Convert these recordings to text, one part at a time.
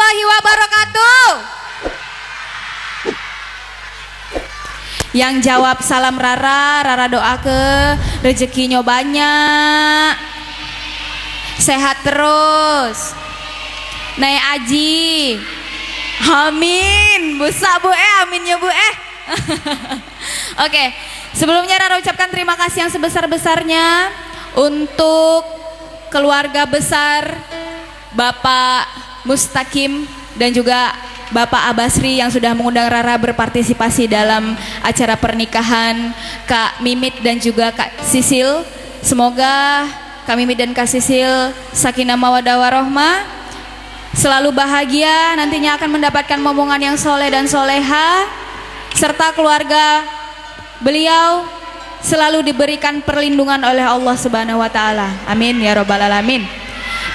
warahmatullahi wabarakatuh. Yang jawab salam Rara doa ke rezekinya banyak, sehat terus, naik aji, amin. Busa bu aminnya bu Oke, sebelumnya Rara ucapkan terima kasih yang sebesar-besarnya untuk keluarga besar Bapak Mustaqim dan juga Bapak Abasri yang sudah mengundang Rara berpartisipasi dalam acara pernikahan Kak Mimit dan juga Kak Sisil. Semoga Kak Mimit dan Kak Sisil sakinah mawaddah warahmah, selalu bahagia, nantinya akan mendapatkan momongan yang soleh dan soleha, serta keluarga beliau selalu diberikan perlindungan oleh Allah Subhanahu wa Ta'ala. Amin ya Rabbal Alamin.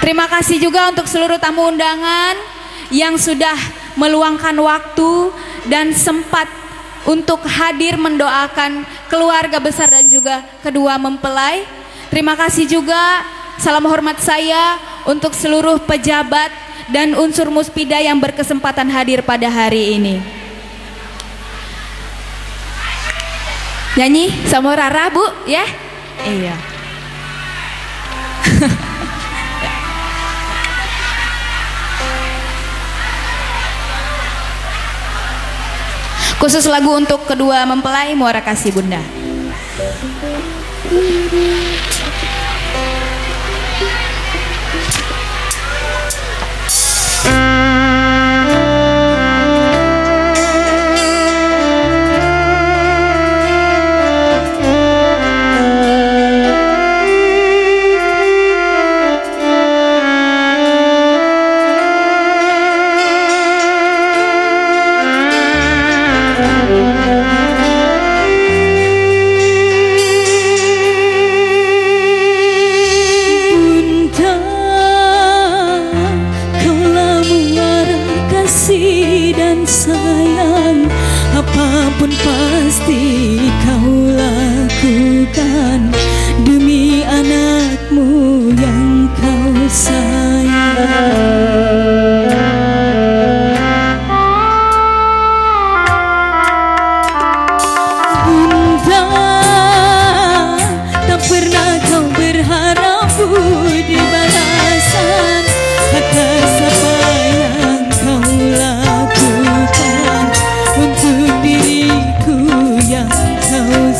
Terima kasih juga untuk seluruh tamu undangan yang sudah meluangkan waktu dan sempat untuk hadir mendoakan keluarga besar dan juga kedua mempelai. Terima kasih juga, salam hormat saya untuk seluruh pejabat dan unsur muspida yang berkesempatan hadir pada hari ini. Nyanyi sama Rara bu ya? Iya. Khusus lagu untuk kedua mempelai, Muara Kasih Bunda. Sayang, apapun pasti kau lakukan demi anakmu yang kau sayang. Bunda, tak pernah kau berharap budi balasan atas apa yang kau lakukan untuk diriku yang kau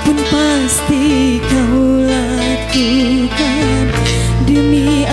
pun pasti kau lakukan demi